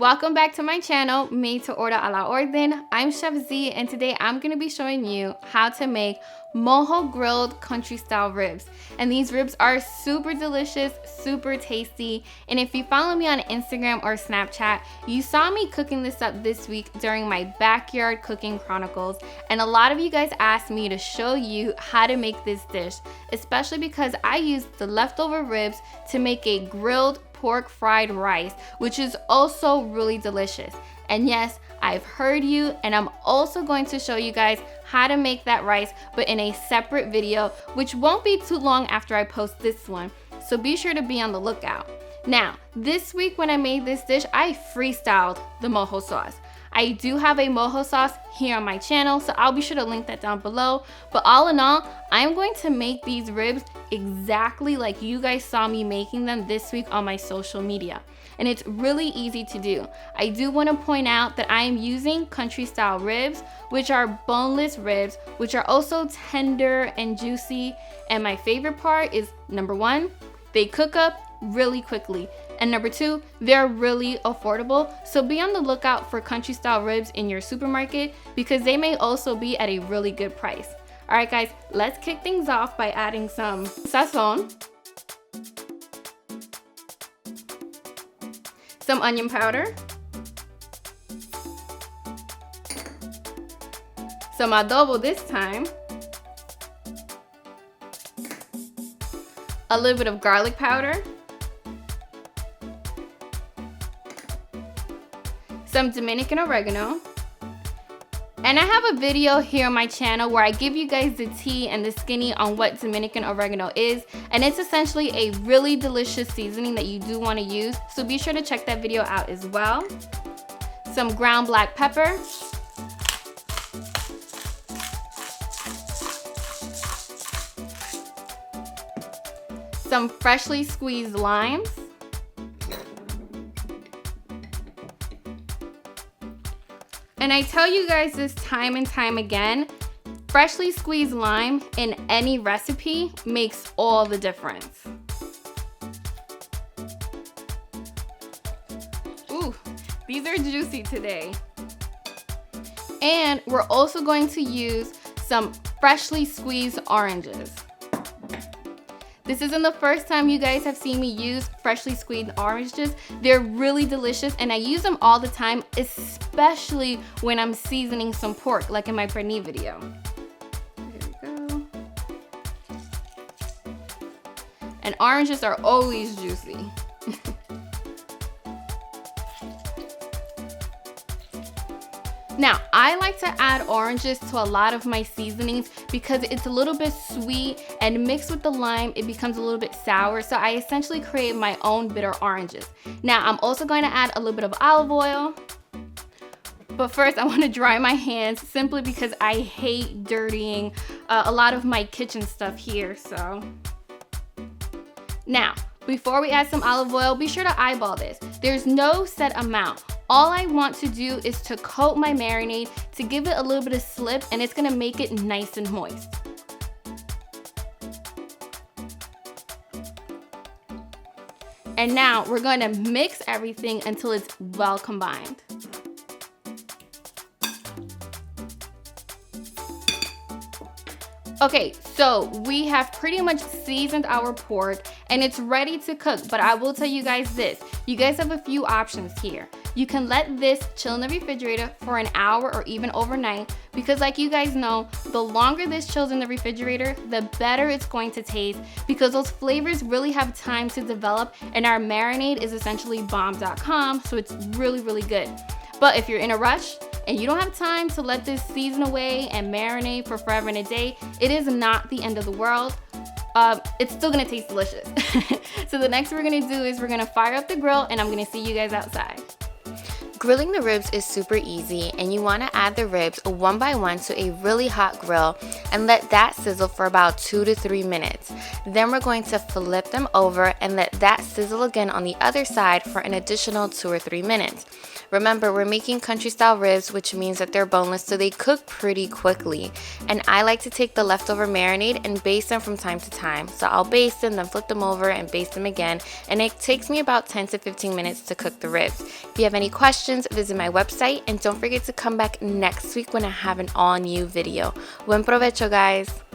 Welcome back to my channel, Made to Order a la Orden. I'm Chef Z, and today I'm going to be showing you how to make Mojo grilled country style ribs. And these ribs are super delicious, super tasty. And if you follow me on Instagram or Snapchat, you saw me cooking this up this week during my backyard cooking chronicles. And a lot of you guys asked me to show you how to make this dish, especially because I used the leftover ribs to make a grilled pork fried rice, which is also really delicious. And yes, I've heard you, and I'm also going to show you guys how to make that rice, but in a separate video, which won't be too long after I post this one. So be sure to be on the lookout. Now, this week when I made this dish, I freestyled the Mojo sauce. I do have a Mojo sauce here on my channel, so I'll be sure to link that down below. But all in all, I'm going to make these ribs exactly like you guys saw me making them this week on my social media. And it's really easy to do. I do want to point out that I am using country style ribs, which are boneless ribs, which are also tender and juicy. And my favorite part is, number one, they cook up really quickly. And number two, they're really affordable. So be on the lookout for country style ribs in your supermarket because they may also be at a really good price. All right, guys, let's kick things off by adding some sazón, some onion powder, some adobo this time, a little bit of garlic powder, some Dominican Oregano, and I have a video here on my channel where I give you guys the tea and the skinny on what Dominican Oregano is, and it's essentially a really delicious seasoning that you do want to use, so be sure to check that video out as well. Some ground black pepper, some freshly squeezed limes, and I tell you guys this time and time again, freshly squeezed lime in any recipe makes all the difference. Ooh, these are juicy today. And we're also going to use some freshly squeezed oranges. This isn't the first time you guys have seen me use freshly squeezed oranges. They're really delicious and I use them all the time, especially when I'm seasoning some pork, like in my Pernil video. There we go. And oranges are always juicy. Now, I like to add oranges to a lot of my seasonings because it's a little bit sweet and mixed with the lime, it becomes a little bit sour. So I essentially create my own bitter oranges. Now, I'm also going to add a little bit of olive oil. But first, I want to dry my hands simply because I hate dirtying a lot of my kitchen stuff here. So now, before we add some olive oil, be sure to eyeball this. There's no set amount. All I want to do is to coat my marinade to give it a little bit of slip, and it's gonna make it nice and moist. And now we're gonna mix everything until it's well combined. Okay, so we have pretty much seasoned our pork and it's ready to cook, but I will tell you guys this. You guys have a few options here. You can let this chill in the refrigerator for an hour or even overnight because like you guys know, the longer this chills in the refrigerator, the better it's going to taste because those flavors really have time to develop and our marinade is essentially bomb.com, so it's really, really good. But if you're in a rush and you don't have time to let this season away and marinate for forever and a day, it is not the end of the world. It's still gonna taste delicious. So the next we're gonna do is we're gonna fire up the grill and I'm gonna see you guys outside. Grilling the ribs is super easy, and you want to add the ribs one by one to a really hot grill and let that sizzle for about 2 to 3 minutes. Then we're going to flip them over and let that sizzle again on the other side for an additional 2 or 3 minutes. Remember, we're making country style ribs, which means that they're boneless, so they cook pretty quickly. And I like to take the leftover marinade and baste them from time to time. So I'll baste them, then flip them over and baste them again. And it takes me about 10 to 15 minutes to cook the ribs. If you have any questions, visit my website, and don't forget to come back next week when I have an all new video. Buen provecho, guys!